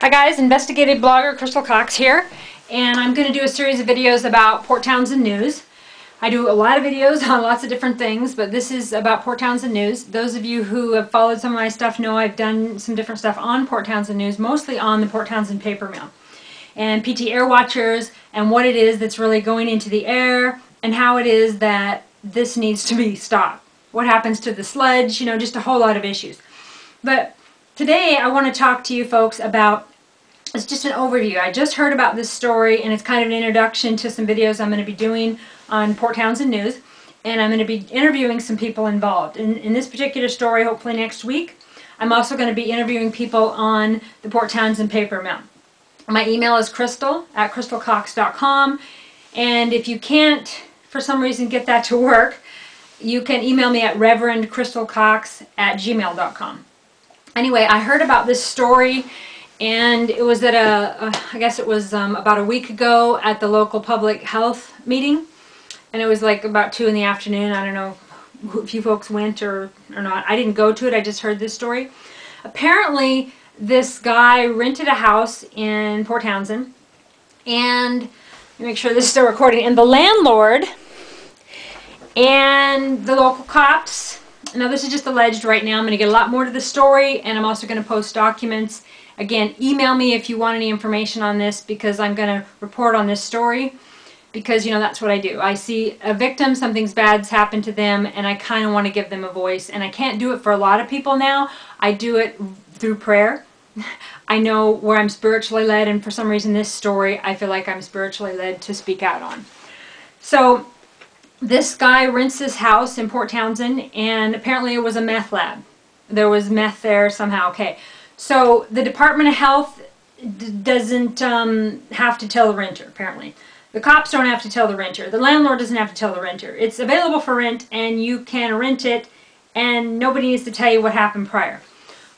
Hi guys, investigative blogger Crystal Cox here, and I'm going to do a series of videos about Port Townsend news. I do a lot of videos on lots of different things, but this is about Port Townsend news. Those of you who have followed some of my stuff know I've done some different stuff on Port Townsend news, mostly on the Port Townsend paper mill and PT Air Watchers and what it is that's really going into the air and how it is that this needs to be stopped. What happens to the sludge, just a whole lot of issues. But today I want to talk to you folks about, it's just an overview. I just heard about this story and it's kind of an introduction to some videos I'm going to be doing on Port Townsend news, and I'm going to be interviewing some people involved. In this particular story, hopefully next week, I'm also going to be interviewing people on the Port Townsend paper mill. My email is crystal@crystalcox.com, and if you can't for some reason get that to work, you can email me at reverendcrystalcox@gmail.com. Anyway, I heard about this story, and it was at I guess it was about a week ago at the local public health meeting, and it was like about 2 in the afternoon. I don't know if you folks went or not. I didn't go to it. I just heard this story. Apparently, this guy rented a house in Port Townsend, and let me make sure this is still recording, and the landlord and the local cops. Now this is just alleged right now. I'm going to get a lot more to the story, and I'm also going to post documents. Again, email me if you want any information on this, because I'm going to report on this story, because that's what I do. I see a victim, something's bad's happened to them, and I kind of want to give them a voice. And I can't do it for a lot of people now. I do it through prayer. I know where I'm spiritually led, and for some reason this story I feel like I'm spiritually led to speak out on. So this guy rents this house in Port Townsend, and apparently it was a meth lab. There was meth there somehow. Okay, so the Department of Health doesn't have to tell the renter, apparently. The cops don't have to tell the renter. The landlord doesn't have to tell the renter. It's available for rent, and you can rent it, and nobody needs to tell you what happened prior.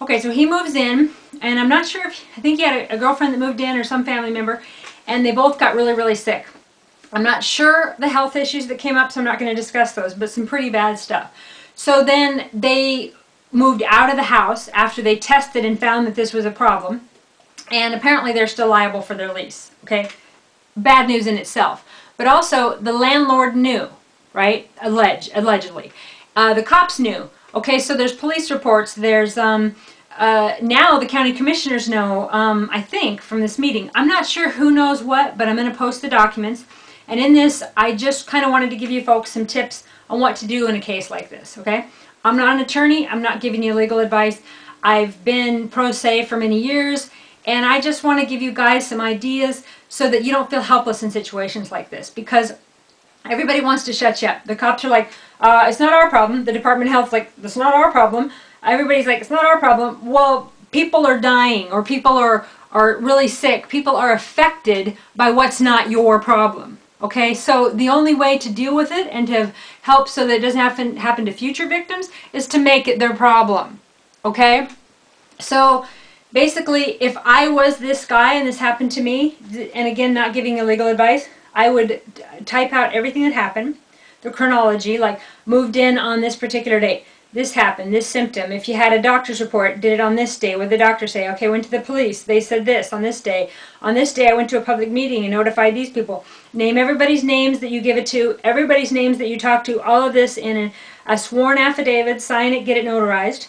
Okay, so he moves in, and I'm not sure if, I think he had a girlfriend that moved in or some family member, and they both got really, really sick. I'm not sure the health issues that came up, so I'm not going to discuss those, but some pretty bad stuff. So then they moved out of the house after they tested and found that this was a problem, and apparently they're still liable for their lease. Okay, bad news in itself. But also the landlord knew, right? Allegedly. The cops knew. Okay, so there's police reports. There's now the county commissioners know, I think, from this meeting. I'm not sure who knows what, but I'm going to post the documents. And in this, I just kind of wanted to give you folks some tips on what to do in a case like this, okay? I'm not an attorney. I'm not giving you legal advice. I've been pro se for many years, and I just want to give you guys some ideas so that you don't feel helpless in situations like this, because everybody wants to shut you up. The cops are like, it's not our problem. The Department of Health's like, it's not our problem. Everybody's like, it's not our problem. Well, people are dying, or people are really sick. People are affected by what's not your problem. Okay, so the only way to deal with it and to help so that it doesn't happen to future victims is to make it their problem. Okay, so basically, if I was this guy and this happened to me, and again, not giving illegal advice, I would type out everything that happened, the chronology, like moved in on this particular date, this happened, this symptom. If you had a doctor's report, did it on this day. What did the doctor say? Okay, went to the police. They said this on this day. On this day, I went to a public meeting and notified these people. Name everybody's names that you give it to, everybody's names that you talk to, all of this in a sworn affidavit, sign it, get it notarized.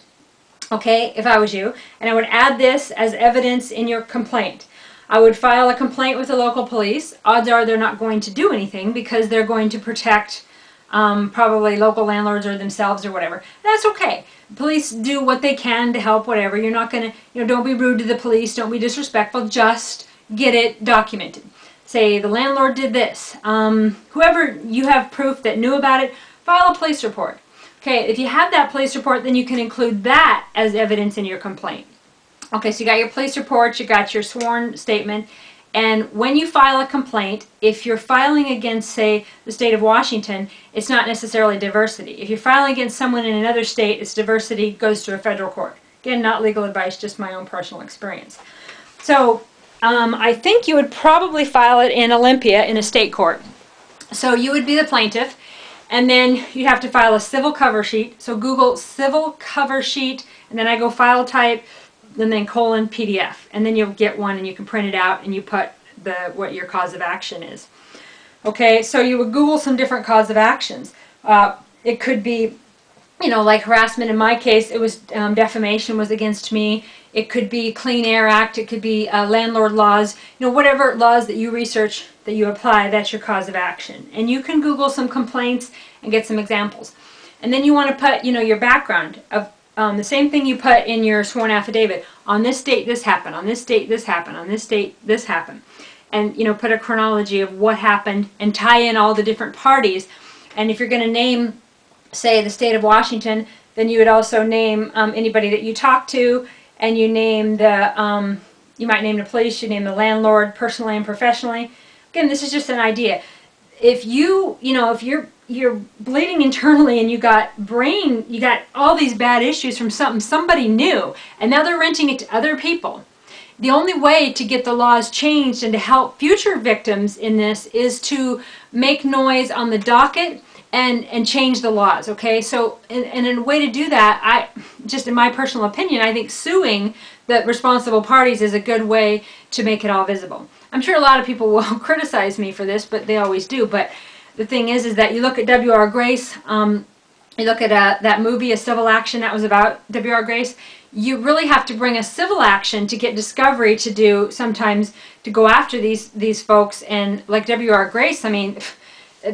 Okay, if I was you. And I would add this as evidence in your complaint. I would file a complaint with the local police. Odds are they're not going to do anything because they're going to protect probably local landlords or themselves or whatever. That's okay. Police do what they can to help, whatever. You're not going to, don't be rude to the police. Don't be disrespectful. Just get it documented. Say the landlord did this. Whoever you have proof that knew about it, file a police report. Okay, if you have that police report, then you can include that as evidence in your complaint. Okay, so you got your police report, you got your sworn statement, and when you file a complaint, if you're filing against, say, the state of Washington, it's not necessarily diversity. If you're filing against someone in another state, it's diversity, goes to a federal court. Again, not legal advice, just my own personal experience. So, I think you would probably file it in Olympia in a state court. So you would be the plaintiff, and then you have to file a civil cover sheet. So Google civil cover sheet, and then I go file type, and then colon PDF, and then you'll get one and you can print it out and you put what your cause of action is. Okay, so you would Google some different cause of actions. It could be, you know, like harassment. In my case, it was defamation was against me. It could be Clean Air Act. It could be landlord laws. You know, whatever laws that you research, that you apply, that's your cause of action. And you can Google some complaints and get some examples. And then you want to put, you know, your background of the same thing you put in your sworn affidavit. On this date, this happened. On this date, this happened. On this date, this happened. And, you know, put a chronology of what happened and tie in all the different parties. And if you're going to name, say, the state of Washington, then you would also name anybody that you talk to, and you name the, you might name the police, you name the landlord, personally and professionally. Again, this is just an idea. If you know, if you're bleeding internally and you got all these bad issues from something somebody knew, and now they're renting it to other people. The only way to get the laws changed and to help future victims in this is to make noise on the docket and change the laws, okay? So, and in a way to do that, just in my personal opinion, I think suing the responsible parties is a good way to make it all visible. I'm sure a lot of people will criticize me for this, but they always do. But the thing is that you look at W.R. Grace, you look at that movie, A Civil Action, that was about W.R. Grace. You really have to bring a civil action to get discovery to do, sometimes, to go after these folks. And like W.R. Grace, I mean,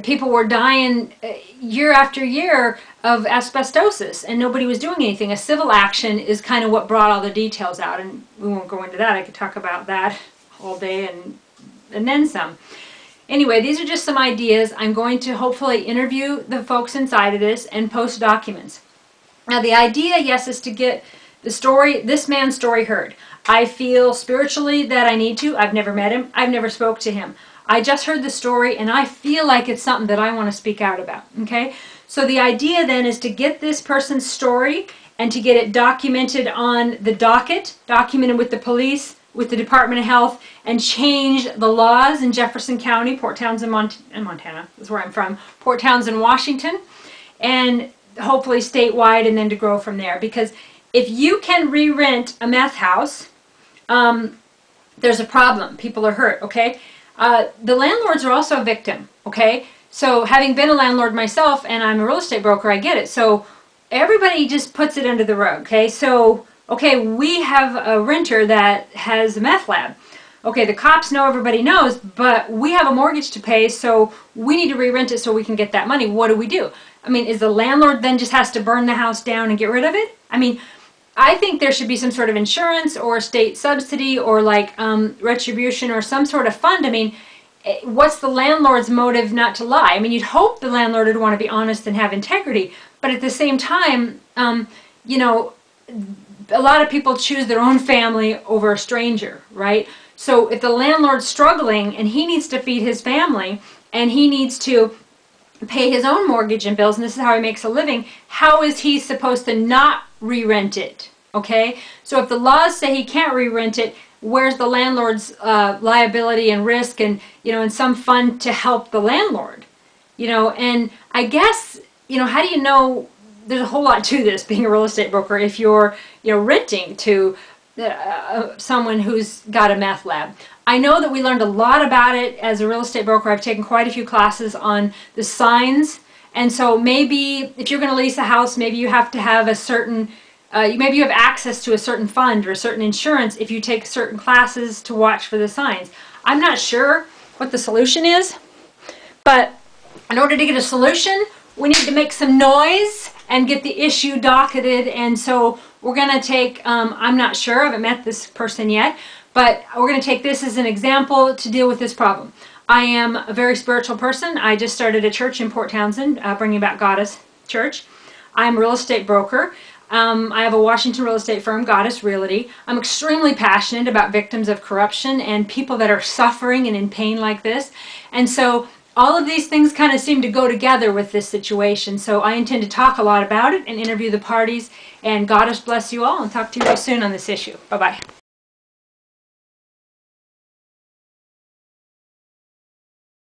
people were dying year after year of asbestosis, and nobody was doing anything. A civil action is kind of what brought all the details out, and we won't go into that. I could talk about that all day and then some. Anyway, these are just some ideas. I'm going to hopefully interview the folks inside of this and post documents. Now, the idea, yes, is to get the story, this man's story, heard. I feel spiritually that I need to. I've never met him. I've never spoke to him. I just heard the story, and I feel like it's something that I want to speak out about, okay? So the idea then is to get this person's story and to get it documented on the docket, documented with the police, with the Department of Health, and change the laws in Jefferson County, Port Townsend, Montana, that's where I'm from, Port Townsend, Washington, and hopefully statewide, and then to grow from there. Because if you can re-rent a meth house, there's a problem. People are hurt, okay? The landlords are also a victim, okay? So having been a landlord myself, and I'm a real estate broker, I get it. So everybody just puts it under the rug, okay? So, okay, we have a renter that has a meth lab. Okay, the cops know, everybody knows, but we have a mortgage to pay, so we need to re-rent it so we can get that money. What do? I mean, is the landlord then just has to burn the house down and get rid of it? I mean, I think there should be some sort of insurance or state subsidy or like retribution or some sort of fund. I mean, what's the landlord's motive not to lie? I mean, you'd hope the landlord would want to be honest and have integrity, but at the same time, you know, a lot of people choose their own family over a stranger, right? So if the landlord's struggling and he needs to feed his family and he needs to pay his own mortgage and bills, and this is how he makes a living, how is he supposed to not re-rent it? Okay? So if the laws say he can't re-rent it, where's the landlord's liability and risk and, you know, and some fund to help the landlord? You know, and I guess, you know, how do you know? There's a whole lot to this, being a real estate broker, if you're, you know, renting to someone who's got a meth lab. I know that we learned a lot about it as a real estate broker. I've taken quite a few classes on the signs, and so maybe if you're going to lease a house, maybe you have to have a certain, maybe you have access to a certain fund or a certain insurance if you take certain classes to watch for the signs. I'm not sure what the solution is, but in order to get a solution, we need to make some noise and get the issue docketed. And so we're going to take, I'm not sure, I haven't met this person yet, but we're going to take this as an example to deal with this problem. I am a very spiritual person. I just started a church in Port Townsend, Bringing Back Goddess Church. I'm a real estate broker. I have a Washington real estate firm, Goddess Realty. I'm extremely passionate about victims of corruption and people that are suffering and in pain like this. And so all of these things kind of seem to go together with this situation. So I intend to talk a lot about it and interview the parties. And Goddess bless you all, and talk to you real soon on this issue. Bye-bye.